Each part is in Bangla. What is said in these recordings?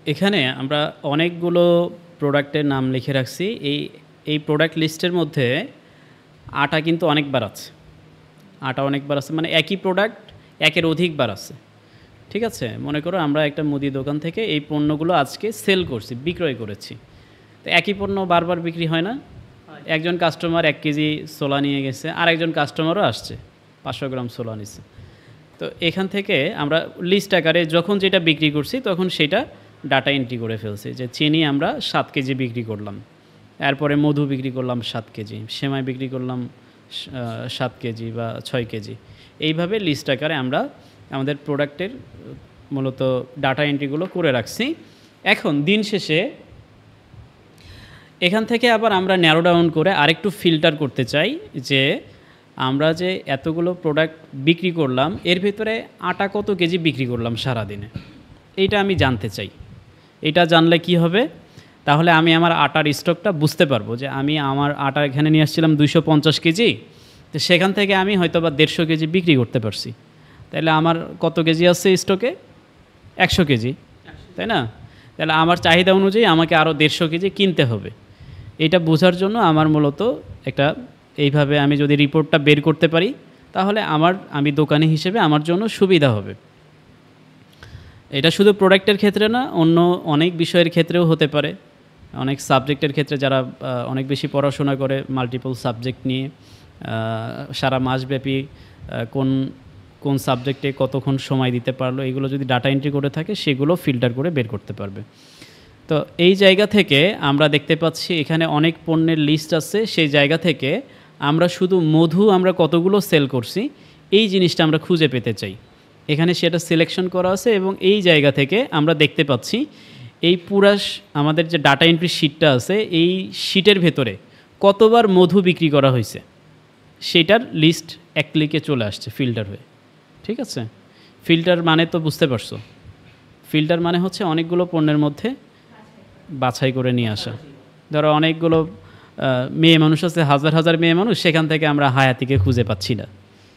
এখানে আমরা অনেকগুলো প্রোডাক্টের নাম লিখে রাখছি। এই প্রোডাক্ট লিস্টের মধ্যে আটা কিন্তু অনেকবার আছে। আটা অনেকবার আছে মানে একই প্রোডাক্ট একের অধিকবার আছে। ঠিক আছে? মনে করো আমরা একটা মুদি দোকান থেকে এই পণ্যগুলো আজকে সেল করছি, বিক্রয় করেছি। তো একই পণ্য বারবার বিক্রি হয় না? একজন কাস্টমার 1 কেজি ছোলা নিয়ে গেছে, আরেকজন কাস্টমারও আসছে 500 গ্রাম ছোলা নিচ্ছে। তো এখান থেকে আমরা লিস্ট আকারে যখন যেটা বিক্রি করছি তখন সেটা ডাটা এন্ট্রি করে ফেলছি যে চিনি আমরা 7 কেজি বিক্রি করলাম, এরপরে মধু বিক্রি করলাম 7 কেজি, সেমাই বিক্রি করলাম 7 কেজি বা 6 কেজি। এইভাবে লিস্ট আকারে আমরা আমাদের প্রোডাক্টের মূলত ডাটা এন্ট্রিগুলো করে রাখছি। এখন দিন শেষে এখান থেকে আবার আমরা ন্যারো ডাউন করে আরেকটু ফিল্টার করতে চাই যে আমরা যে এতগুলো প্রোডাক্ট বিক্রি করলাম এর ভিতরে আটা কত কেজি বিক্রি করলাম সারাদিনে, এইটা আমি জানতে চাই। এটা জানলে কি হবে, তাহলে আমি আমার আটার স্টকটা বুঝতে পারবো যে আমি আমার আটা এখানে নিয়ে আসছিলাম 250 কেজি, তো সেখান থেকে আমি হয়তো বা 150 কেজি বিক্রি করতে পারছি। তাহলে আমার কত কেজি আছে স্টকে? 100 কেজি, তাই না? তাহলে আমার চাহিদা অনুযায়ী আমাকে আরও 150 কেজি কিনতে হবে। এটা বোঝার জন্য আমার মূলত একটা এইভাবে আমি যদি রিপোর্টটা বের করতে পারি তাহলে আমি দোকানি হিসেবে আমার জন্য সুবিধা হবে। এটা শুধু প্রোডাক্টের ক্ষেত্রে না, অন্য অনেক বিষয়ের ক্ষেত্রেও হতে পারে। অনেক সাবজেক্টের ক্ষেত্রে যারা অনেক বেশি পড়াশোনা করে মাল্টিপল সাবজেক্ট নিয়ে সারা মাসব্যাপী কোন কোন সাবজেক্টে কতক্ষণ সময় দিতে পারলো এগুলো যদি ডাটা এন্ট্রি করে থাকে সেগুলো ফিল্টার করে বের করতে পারবে। তো এই জায়গা থেকে আমরা দেখতে পাচ্ছি এখানে অনেক পণ্যের লিস্ট আছে। সেই জায়গা থেকে আমরা শুধু মধু আমরা কতগুলো সেল করছি এই জিনিসটা আমরা খুঁজে পেতে চাই। এখানে সেটা সিলেকশন করা আছে এবং এই জায়গা থেকে আমরা দেখতে পাচ্ছি এই পুরা আমাদের যে ডাটা এন্ট্রি শিটটা আছে এই শিটের ভেতরে কতবার মধু বিক্রি করা হয়েছে সেটার লিস্ট এক ক্লিকে চলে আসছে ফিল্টার হয়ে। ঠিক আছে? ফিল্টার মানে তো বুঝতে পারছো, ফিল্টার মানে হচ্ছে অনেকগুলো পণ্যের মধ্যে বাছাই করে নিয়ে আসা। ধরো অনেকগুলো মেয়ে মানুষ আছে, হাজার হাজার মেয়ে মানুষ, সেখান থেকে আমরা হায়াতিকে খুঁজে পাচ্ছি না,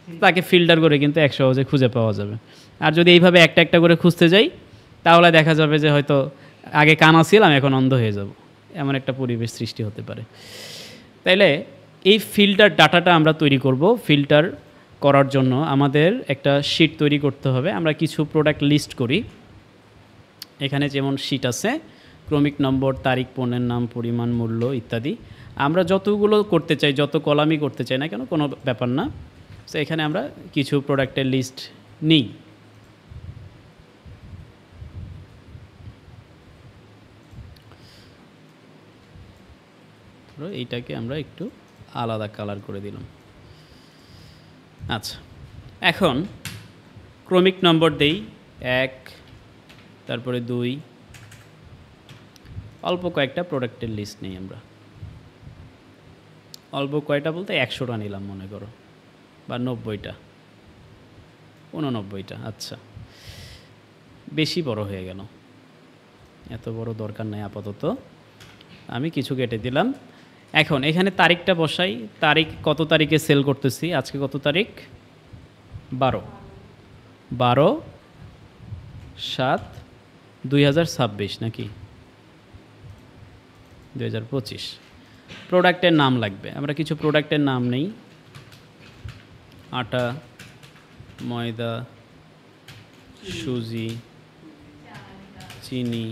তাকে ফিল্টার করে কিন্তু এক সহজে খুঁজে পাওয়া যাবে। আর যদি এইভাবে একটা একটা করে খুঁজতে যাই তাহলে দেখা যাবে যে হয়তো আগে কানা ছিলাম এখন অন্ধ হয়ে যাব, এমন একটা পরিবেশ সৃষ্টি হতে পারে। তাইলে এই ফিল্টার ডাটাটা আমরা তৈরি করব। ফিল্টার করার জন্য আমাদের একটা শিট তৈরি করতে হবে। আমরা কিছু প্রোডাক্ট লিস্ট করি। এখানে যেমন শিট আছে ক্রমিক নম্বর, তারিখ, পণ্যের নাম, পরিমাণ, মূল্য ইত্যাদি। আমরা যতগুলো করতে চাই, যত কলামই করতে চাই না কেন, কোনো ব্যাপার না। তো এখানে আমরা কিছু প্রোডাক্টের লিস্ট নিই। এইটাকে আমরা একটু আলাদা কালার করে দিলাম। আচ্ছা, এখন ক্রমিক নম্বর দেই 1, তারপরে 2, অল্প কয়েকটা প্রোডাক্টের লিস্ট নেই আমরা। অল্প কয়টা বলতে 100টা নিলাম মনে করো, বা 90টা, 89টা। আচ্ছা, বেশি বড় হয়ে গেল, এত বড় দরকার নাই আপাতত, আমি কিছু কেটে দিলাম। এখন এখানে তারিখটা বসাই। তারিখ কত তারিখে সেল করতেছি, আজকে কত তারিখ? 12/7/2026 নাকি 2025। প্রোডাক্টের নাম লাগবে, আমরা কিছু প্রোডাক্টের নাম নেই। আটা, ময়দা, সুজি, চিনি,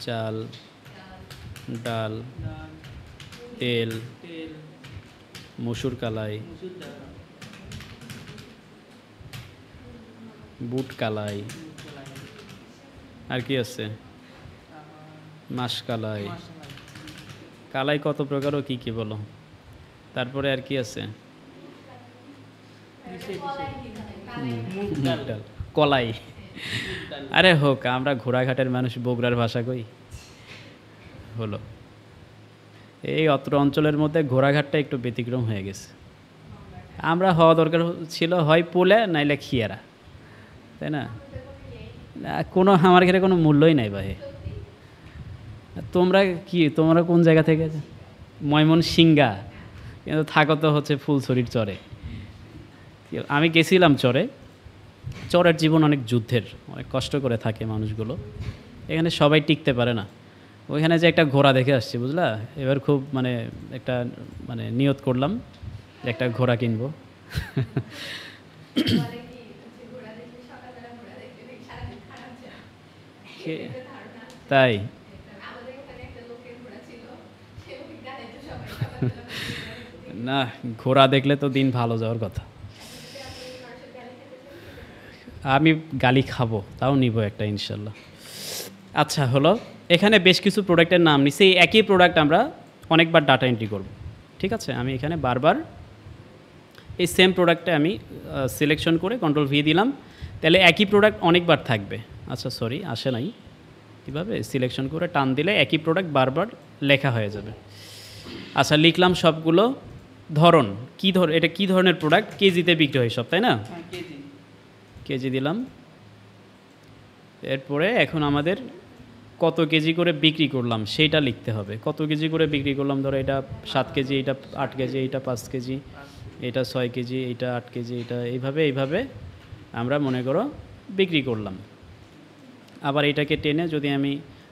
চাল, ডাল, তেল, মসুর কালাই, বুট কালাই, আর কি আছে? মাস কালাই। কালাই কত প্রকার ও কি কি বলো? তারপরে আর কি আছে? কলাই। আরে হোক, আমরা ঘোড়াঘাটের মানুষ, বগুড়ার ভাষা কই, হলো। এই অত্র অঞ্চলের মধ্যে ঘোড়াঘাটটা একটু ব্যতিক্রম হয়ে গেছে। আমরা হওয়া দরকার ছিল হয় পোলে নাইলে খিয়ারা, তাই না? কোনো আমার ঘরে কোনো মূল্যই নাই ভাই। তোমরা কি, তোমরা কোন জায়গা থেকে? ময়মনসিংহা, কিন্তু থাকো তো হচ্ছে ফুলছড়ির চরে। আমি গেছিলাম চরে, চরের জীবন অনেক যুদ্ধের, অনেক কষ্ট করে থাকে মানুষগুলো, এখানে সবাই টিকতে পারে না। ওইখানে যে একটা ঘোড়া দেখে আসছি বুঝলা, এবার খুব মানে একটা মানে নিয়ত করলাম যে একটা ঘোড়া কিনবো। তাই না, ঘোড়া দেখলে তো দিন ভালো যাওয়ার কথা। আমি গালি খাবো, তাও নিব একটা ইনশাল্লাহ। আচ্ছা হলো, এখানে বেশ কিছু প্রোডাক্টের নাম নিচ্ছি, এই একই প্রোডাক্ট আমরা অনেকবার ডাটা এন্ট্রি করব। ঠিক আছে, আমি এখানে বারবার এই সেম প্রোডাক্টটা আমি সিলেকশন করে কন্ট্রোল ভি দিলাম, তাহলে একই প্রোডাক্ট অনেকবার থাকবে। আচ্ছা সরি, আসে নাই, কীভাবে সিলেকশন করে টান দিলে একই প্রোডাক্ট বারবার লেখা হয়ে যাবে। আচ্ছা লিখলাম সবগুলো, ধরন কী এটা কী ধরনের প্রোডাক্ট, কেজিতে বিক্রি হয় সব, তাই না? কেজি দিলাম। এরপরে এখন আমাদের কত কেজি করে বিক্রি করলাম সেইটা লিখতে হবে। কত কেজি করে বিক্রি করলাম, ধরো এটা 7 কেজি, এটা 8 কেজি, এটা 5 কেজি, এটা 6 কেজি, এটা 8 কেজি, এটা এইভাবে আমরা মনে করো বিক্রি করলাম। আবার এটাকে টেনে যদি আমি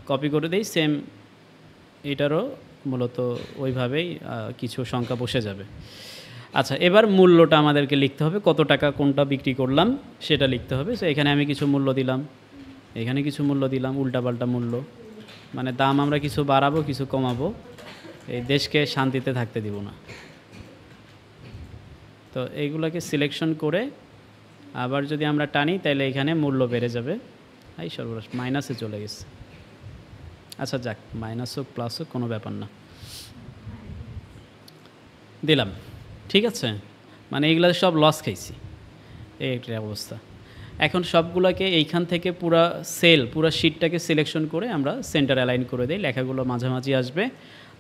কপি করে দিই, সেম এটারও মূলত ওইভাবেই কিছু সংখ্যা বসে যাবে। আচ্ছা এবার মূল্যটা আমাদেরকে লিখতে হবে, কত টাকা কোনটা বিক্রি করলাম সেটা লিখতে হবে। সো এখানে আমি কিছু মূল্য দিলাম, এখানে কিছু মূল্য দিলাম, উল্টাপাল্টা মূল্য, মানে দাম আমরা কিছু বাড়াবো কিছু কমাবো, এই দেশকে শান্তিতে থাকতে দিব না। তো এইগুলোকে সিলেকশন করে আবার যদি আমরা টানি তাহলে এখানে মূল্য বেড়ে যাবে। এই সর্বনাশ, মাইনাসে চলে গেছে। আচ্ছা যাক, মাইনাস হোক প্লাস হোক কোনো ব্যাপার না, দিলাম। ঠিক আছে, মানে এইগুলো সব লস খাইছি, এই একটা অবস্থা। এখন সবগুলোকে এইখান থেকে পুরা শিটটাকে সিলেকশন করে আমরা সেন্টার অ্যালাইন করে দিই, লেখাগুলো মাঝামাঝি আসবে।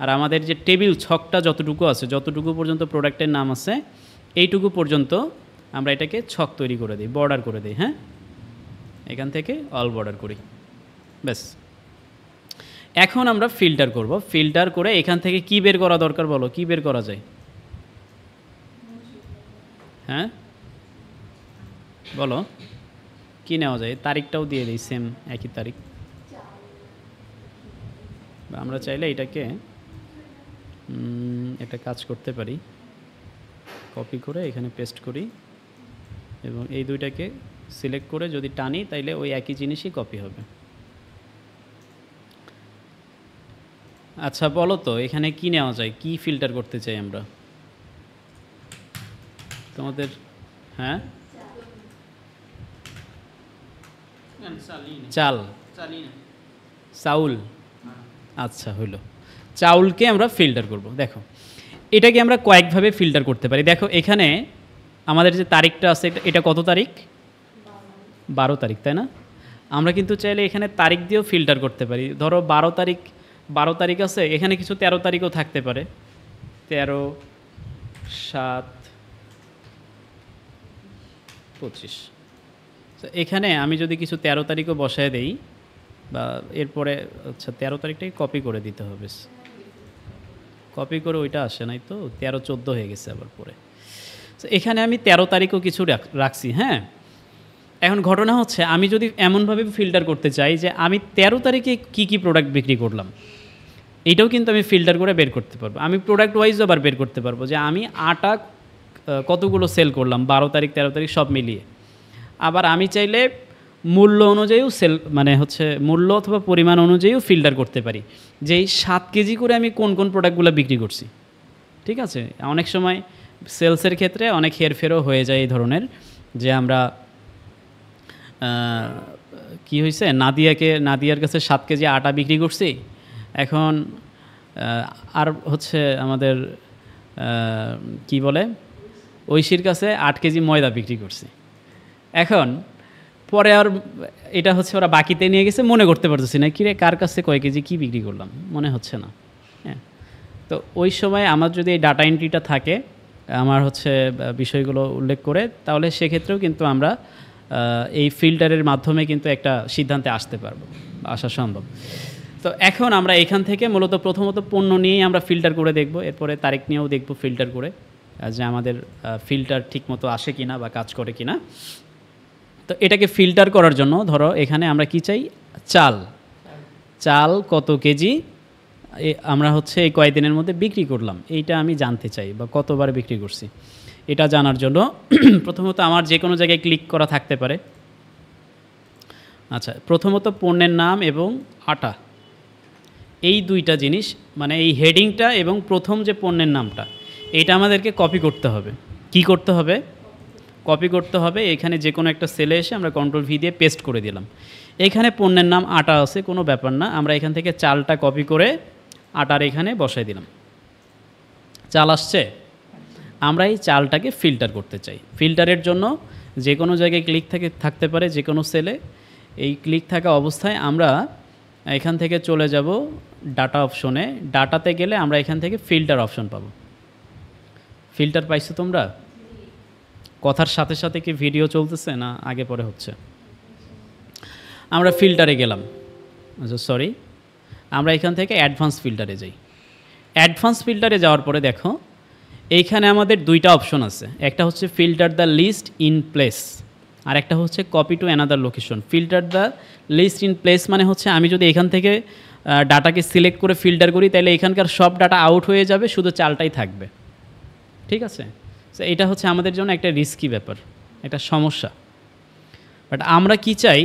আর আমাদের যে টেবিল ছকটা যতটুকু আছে, যতটুকু পর্যন্ত প্রোডাক্টের নাম আছে এইটুকু পর্যন্ত আমরা এটাকে ছক তৈরি করে দিই, বর্ডার করে দিই। হ্যাঁ, এখান থেকে অল বর্ডার করি, ব্যাস। এখন আমরা ফিল্টার করব, ফিল্টার করে এখান থেকে কি বের করা দরকার বলো, কি বের করা যায়? হ্যাঁ বলো, কি নেওয়া যায়? তারিখটাও দিয়ে দিই, সেম একই তারিখ। আমরা চাইলে এটাকে একটা কাজ করতে পারি, কপি করে এখানে পেস্ট করি এবং এই দুইটাকে সিলেক্ট করে যদি টানি তাইলে ওই একই জিনিসই কপি হবে। আচ্ছা বলো তো এখানে কি নেওয়া যায়, কি ফিল্টার করতে চাই আমরা তোমাদের? হ্যাঁ, চাল, চাউল। আচ্ছা হইল, চাউলকে আমরা ফিল্টার করব। দেখো এটাকে আমরা কয়েকভাবে ফিল্টার করতে পারি। দেখো এখানে আমাদের যে তারিখটা আছে, এটা কত তারিখ? 12 তারিখ, তাই না? আমরা কিন্তু চাইলে এখানে তারিখ দিয়েও ফিল্টার করতে পারি। ধরো 12 তারিখ আছে, এখানে কিছু 13 তারিখও থাকতে পারে, 13/7/25। এখানে আমি যদি কিছু 13 তারিখও বসায় দেই, বা এরপরে আচ্ছা 13 তারিখটাই কপি করে দিতে হবে, কপি করে ওইটা আসে নাই তো, 13/14 হয়ে গেছে আবার পরে। এখানে আমি 13 তারিখও কিছু রাখছি। হ্যাঁ, এখন ঘটনা হচ্ছে আমি যদি এমনভাবে ফিল্টার করতে চাই যে আমি 13 তারিখে কি প্রোডাক্ট বিক্রি করলাম, এইটাও কিন্তু আমি ফিল্টার করে বের করতে পারবো। আমি প্রোডাক্ট ওয়াইজও আবার বের করতে পারবো যে আমি আটা কতগুলো সেল করলাম 12 তারিখ 13 তারিখ সব মিলিয়ে। আবার আমি চাইলে মূল্য অনুযায়ীও মানে হচ্ছে মূল্য অথবা পরিমাণ অনুযায়ীও ফিল্টার করতে পারি যে এই 7 কেজি করে আমি কোন প্রোডাক্টগুলো বিক্রি করছি। ঠিক আছে, অনেক সময় সেলসের ক্ষেত্রে অনেক হেরফেরও হয়ে যায় এই ধরনের, যে আমরা কি হয়েছে, নাদিয়ার কাছে 7 কেজি আটা বিক্রি করছি, এখন আর হচ্ছে আমাদের কি বলে ঐশীর কাছে 8 কেজি ময়দা বিক্রি করছি। এখন পরে আর এটা হচ্ছে ওরা বাকিতে নিয়ে গেছে, মনে করতে পারতেছি না কিরে কার কাছে কয় কেজি কী বিক্রি করলাম, মনে হচ্ছে না। হ্যাঁ, তো ওই সময় আমার যদি এই ডাটা এন্ট্রিটা থাকে, আমার হচ্ছে বিষয়গুলো উল্লেখ করে, তাহলে সেক্ষেত্রেও কিন্তু আমরা এই ফিল্টারের মাধ্যমে কিন্তু একটা সিদ্ধান্তে আসতে পারবো, আসা সম্ভব। তো এখন আমরা এখান থেকে মূলত প্রথমত পণ্য নিয়েই আমরা ফিল্টার করে দেখব, এরপরে তারিখ নিয়েও দেখব ফিল্টার করে যে আমাদের ফিল্টার ঠিকমতো আসে কিনা বা কাজ করে কিনা। তো এটাকে ফিল্টার করার জন্য ধরো এখানে আমরা কি চাই, চাল। চাল কত কেজি আমরা হচ্ছে এই কয়েকদিনের মধ্যে বিক্রি করলাম, এইটা আমি জানতে চাই, বা কতবার বিক্রি করছি এটা জানার জন্য প্রথমত আমার যে কোনো জায়গায় ক্লিক করা থাকতে পারে। আচ্ছা, প্রথমত পণ্যের নাম এবং আটা, এই দুইটা জিনিস, মানে এই হেডিংটা এবং প্রথম যে পণ্যের নামটা, এটা আমাদেরকে কপি করতে হবে। কি করতে হবে? কপি করতে হবে। এখানে যে কোনো একটা সেলে এসে আমরা কন্ট্রোল ভি দিয়ে পেস্ট করে দিলাম। এখানে পণ্যের নাম আটা আছে, কোনো ব্যাপার না, আমরা এখান থেকে চালটা কপি করে আটার এখানে বসাই দিলাম। চাল আসছে। আমরা এই চালটাকে ফিল্টার করতে চাই। ফিল্টারের জন্য যে কোনো জায়গায় ক্লিক থাকতে পারে, যে কোনো সেলে। এই ক্লিক থাকা অবস্থায় আমরা এখান থেকে চলে যাব ডাটা অপশনে। ডাটাতে গেলে আমরা এখান থেকে ফিল্টার অপশন পাবো। ফিল্টার পাইছো তোমরা? কথার সাথে সাথে কি ভিডিও চলতেছে না আগে পরে হচ্ছে? আমরা ফিল্টারে গেলাম। আচ্ছা সরি, আমরা এখান থেকে অ্যাডভান্স ফিল্টারে যাই। অ্যাডভান্স ফিল্টারে যাওয়ার পরে দেখো এইখানে আমাদের দুইটা অপশন আছে। একটা হচ্ছে filter the list in place, আর একটা হচ্ছে copy to another location. Filter the list in place মানে হচ্ছে আমি যদি এখান থেকে ডাটাকে সিলেক্ট করে ফিল্টার করি, তাহলে এখানকার সব ডাটা আউট হয়ে যাবে, শুধু চালটাই থাকবে। ঠিক আছে? তো এটা হচ্ছে আমাদের জন্য একটা রিস্কি ব্যাপার, একটা সমস্যা। বাট আমরা কি চাই,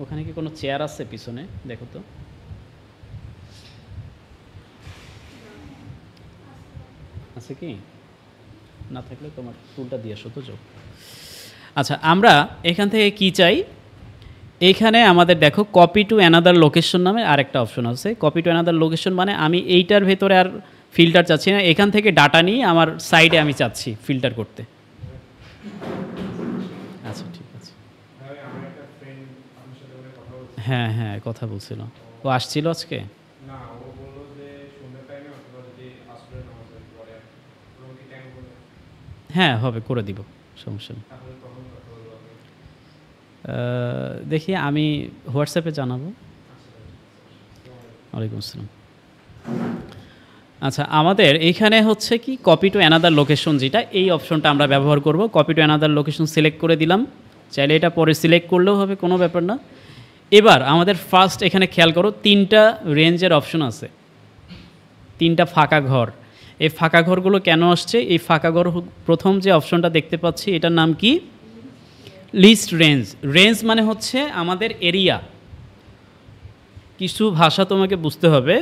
ওখানে কি কোনো চেয়ার আছে পিছনে? দেখো তো। আছে কি? না থাকলে তোমার টুলটা দিয়ে আসো তো যোগ। আচ্ছা, আমরা এখান থেকে কি চাই, এইখানে আমাদের দেখো কপি টু অ্যানাদার লোকেশন নামে আরেকটা অপশন আছে। কপি টু অ্যানাদার লোকেশন মানে আমি এইটার ভেতরে আর ফিল্টার চাচ্ছি না, এখান থেকে ডাটা নিয়ে আমার সাইডে আমি চাচ্ছি ফিল্টার করতে। আচ্ছা ঠিক আছে। হ্যাঁ হ্যাঁ, কথা বলছিল। ও আসছিল আজকে? হ্যাঁ হবে, করে দিব, সমস্যা নেই। দেখি আমি হোয়াটসঅ্যাপে জানাবো। ওয়ালাইকুম আসসালাম। আচ্ছা, আমাদের এইখানে হচ্ছে কি কপি টু অ্যানাদার লোকেশন, যেটা এই অপশনটা আমরা ব্যবহার করব। Copy to another location select করে দিলাম। চাইলে এটা পরে সিলেক্ট করলেও হবে, কোনো ব্যাপার না। এবার আমাদের ফার্স্ট এখানে খেয়াল করো, তিনটা রেঞ্জের অপশন আছে, তিনটা ফাঁকা ঘর। এই ফাঁকা ঘরগুলো কেন আসছে? এই ফাঁকা ঘর প্রথম যে অপশনটা দেখতে পাচ্ছি এটার নাম কি? List range. রেঞ্জ মানে হচ্ছে আমাদের এরিয়া। কিছু ভাষা তোমাকে বুঝতে হবে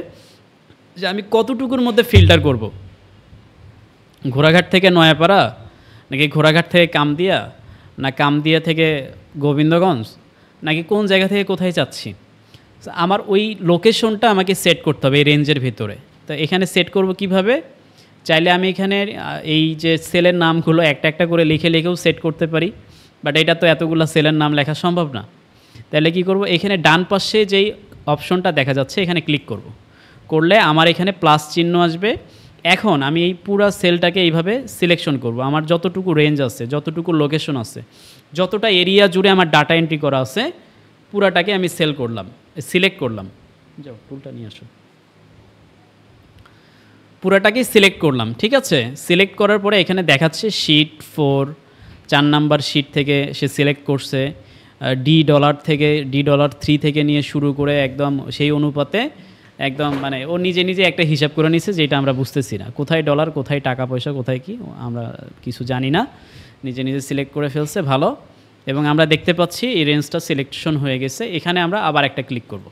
যে আমি কতটুকুর মধ্যে ফিল্টার করব। ঘোড়াঘাট থেকে নয়াপাড়া, নাকি ঘোড়াঘাট থেকে কামদিয়া, না কামদিয়া থেকে গোবিন্দগঞ্জ, নাকি কোন জায়গা থেকে কোথায় যাচ্ছি, আমার ওই লোকেশনটা আমাকে সেট করতে হবে এই রেঞ্জের ভিতরে। তো এখানে সেট করব কিভাবে? চাইলে আমি এখানে এই যে সেলের নামগুলো একটা একটা করে লিখেও সেট করতে পারি, বাট এটা তো এতগুলো সেলের নাম লেখা সম্ভব না। তাহলে কি করব, এখানে ডান পাশে যেই অপশনটা দেখা যাচ্ছে এখানে ক্লিক করব। করলে আমার এখানে প্লাস চিহ্ন আসবে। এখন আমি এই পুরো সেলটাকে এইভাবে সিলেকশন করব। আমার যতটুকু রেঞ্জ আছে, যতটুকু লোকেশন আছে, যতটা এরিয়া জুড়ে আমার ডাটা এন্ট্রি করা আছে, পুরাটাকে আমি সিলেক্ট করলাম। যাও টুলটা নিয়ে আসো। পুরাটাকে সিলেক্ট করলাম, ঠিক আছে? সিলেক্ট করার পরে এখানে দেখাচ্ছে শিট 4, 4 নাম্বার শিট থেকে সে সিলেক্ট করছে। $3 থেকে নিয়ে শুরু করে একদম সেই অনুপাতে একদম মানে ও নিজে নিজে একটা হিসাব করে নিছে, যেটা আমরা বুঝতেছি না, কোথায় ডলার, কোথায় টাকা পয়সা, কোথায় কি আমরা কিছু জানি না। নিজে নিজে সিলেক্ট করে ফেলছে, ভালো। এবং আমরা দেখতে পাচ্ছি এই রেঞ্জটা সিলেকশন হয়ে গেছে। এখানে আমরা আবার একটা ক্লিক করব।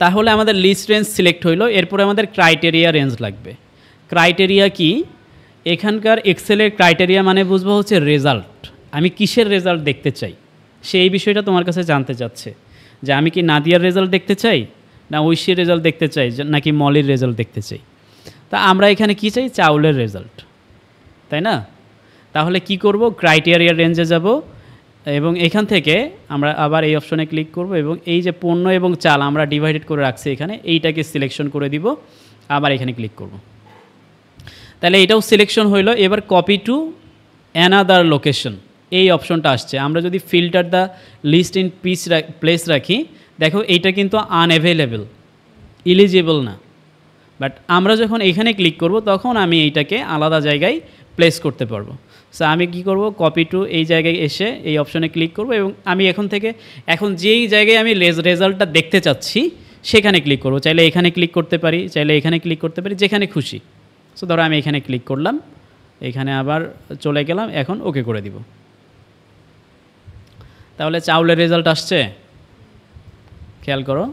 তাহলে আমাদের লিস্ট রেঞ্জ সিলেক্ট হইলো। এরপরে আমাদের ক্রাইটেরিয়া রেঞ্জ লাগবে। ক্রাইটেরিয়া কি? এখানকার এক্সেলের ক্রাইটেরিয়া মানে বুঝবো হচ্ছে রেজাল্ট। আমি কিসের রেজাল্ট দেখতে চাই, সেই বিষয়টা তোমার কাছে জানতে চাচ্ছে, যে আমি কি নাদিয়ার রেজাল্ট দেখতে চাই, না ঐশীর রেজাল্ট দেখতে চাই, নাকি মলির রেজাল্ট দেখতে চাই। তা আমরা এখানে কি চাই? চাউলের রেজাল্ট, তাই না? তাহলে কি করব, ক্রাইটেরিয়া রেঞ্জে যাব এবং এখান থেকে আমরা আবার এই অপশনে ক্লিক করব এবং এই যে পণ্য এবং চাল আমরা ডিভাইডেড করে রাখছি এখানে, এইটাকে সিলেকশন করে দিব। আবার এখানে ক্লিক করব। তাহলে এটাও সিলেকশন হইলো। এবার কপি টু অ্যানাদার লোকেশন, এই অপশনটা আসছে। আমরা যদি filter the list in place রাখি, দেখো এইটা কিন্তু আনঅ্যাভেলেবল, ইলিজিবল না। বাট আমরা যখন এখানে ক্লিক করব তখন আমি এইটাকে আলাদা জায়গায় প্লেস করতে পারবো। সো আমি কি করব, কপি টু এই জায়গায় এসে এই অপশনে ক্লিক করব এবং আমি এখন যেই জায়গায় আমি রেজাল্টটা দেখতে চাচ্ছি সেখানে ক্লিক করব। চাইলে এখানে ক্লিক করতে পারি, চাইলে এখানে ক্লিক করতে পারি, যেখানে খুশি। সো ধরো আমি এখানে ক্লিক করলাম, এখানে আবার চলে গেলাম, এখন ওকে করে দিব। তাহলে চাউলের রেজাল্ট আসছে, খেয়াল করো।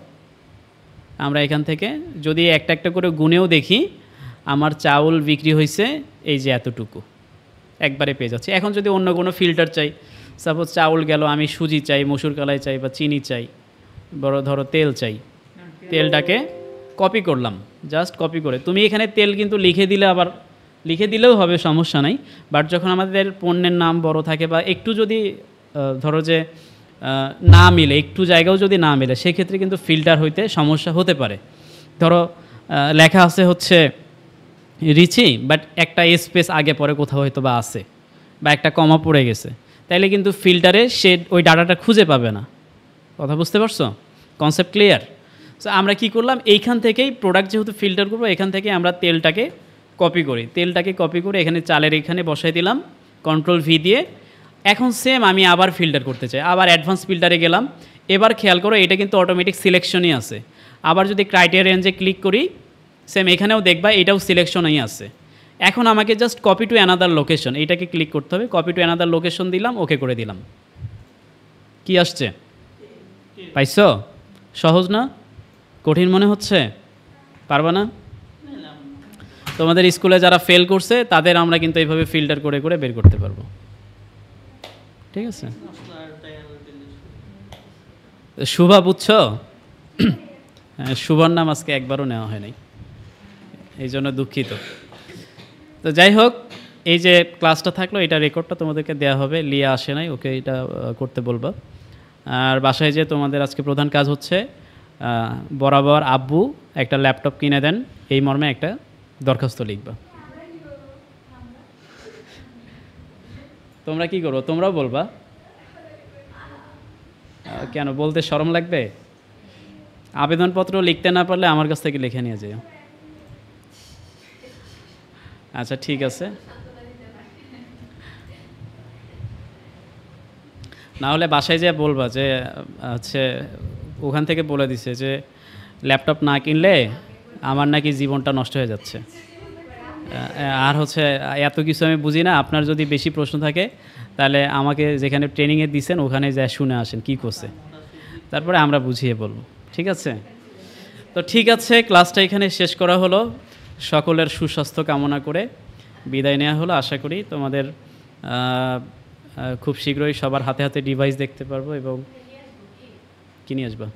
আমরা এখান থেকে যদি একটা একটা করে গুনেও দেখি, আমার চাউল বিক্রি হয়েছে এই যে এতটুকু, একবারে পেয়ে যাচ্ছি। এখন যদি অন্য কোনো ফিল্টার চাই, সাপোজ চাউল গেল, আমি সুজি চাই, মসুর কালাই চাই, বা চিনি চাই, বড় ধরো তেল চাই, তেলটাকে কপি করলাম, জাস্ট কপি করে। তুমি এখানে তেল কিন্তু লিখে দিলেও হবে, সমস্যা নাই। বাট যখন আমাদের পণ্যের নাম বড় থাকে বা একটু যদি ধরো যে না মিলে, একটু জায়গাও যদি না মিলে, সেক্ষেত্রে কিন্তু ফিল্টার হইতে সমস্যা হতে পারে। ধরো লেখা আছে হচ্ছে রিচি, বাট একটা স্পেস আগে পরে কোথাও হয়তো বা আছে, বা একটা কমা পড়ে গেছে, তাইলে কিন্তু ফিল্টারে সে ওই ডাটাটা খুঁজে পাবে না। কথা বুঝতে পারছো? Concept clear? সো আমরা কি করলাম, এইখান থেকেই প্রোডাক্ট যেহেতু ফিল্টার করবো, এখান থেকে আমরা তেলটাকে কপি করি, করে এখানে চালের এখানে বসাই দিলাম, কন্ট্রোল ভি দিয়ে। এখন সেম আমি আবার ফিল্টার করতে চাই, আবার অ্যাডভান্স ফিল্টারে গেলাম। এবার খেয়াল করো, এটা কিন্তু অটোমেটিক সিলেকশনই আছে। আবার যদি ক্রাইটেরিয়া রেঞ্জে ক্লিক করি, সেম এখানেও দেখবা এটাও সিলেকশনই আছে। এখন আমাকে just copy to another location, এইটাকে ক্লিক করতে হবে, কপি টু অ্যানাদার লোকেশন দিলাম, ওকে করে দিলাম। কি আসছে? পাইছো? সহজ না? কঠিন মনে হচ্ছে? পারবা না? তোমাদের স্কুলে যারা ফেল করছে তাদের আমরা কিন্তু এইভাবে ফিল্টার করে করে বের করতে পারবো। ঠিক আছে? শুভা বুঝছো? শুভার নাম আজকে একবারও নেওয়া হয় নাই, এই জন্য দুঃখিত। তো যাই হোক, এই যে ক্লাসটা থাকলো, এটা রেকর্ডটা তোমাদেরকে দেওয়া হবে। লিয়া আসে নাই, ওকে এটা করতে বলবা। আর বাসায় যে তোমাদের আজকে প্রধান কাজ হচ্ছে, বরাবর আব্বু একটা ল্যাপটপ কিনে দেন, এই মর্মে একটা দরখাস্ত লিখবা। তোমরা কি করো? তোমরাও বলবা। কেন বলতে শরম লাগবে? আবেদনপত্র লিখতে না পারলে আমার কাছ থেকে লিখে নিয়ে যেও। আচ্ছা ঠিক আছে, না হলে বাসায় যেয়ে বলবা যে হচ্ছে ওখান থেকে বলে দিছে যে ল্যাপটপ না কিনলে আমার নাকি জীবনটা নষ্ট হয়ে যাচ্ছে, আর হচ্ছে এত কিছু আমি বুঝি না, আপনার যদি বেশি প্রশ্ন থাকে তাহলে আমাকে যেখানে ট্রেনিংয়ে দিছেন ওখানে যা শুনে আসেন কী করছে, তারপরে আমরা বুঝিয়ে বলবো। ঠিক আছে? তো ঠিক আছে, ক্লাসটা এখানে শেষ করা হলো। সকলের সুস্বাস্থ্য কামনা করে বিদায় নেওয়া হলো। আশা করি তোমাদের খুব শীঘ্রই সবার হাতে হাতে ডিভাইস দেখতে পারবো। এবং কি নিয়ে আসবা?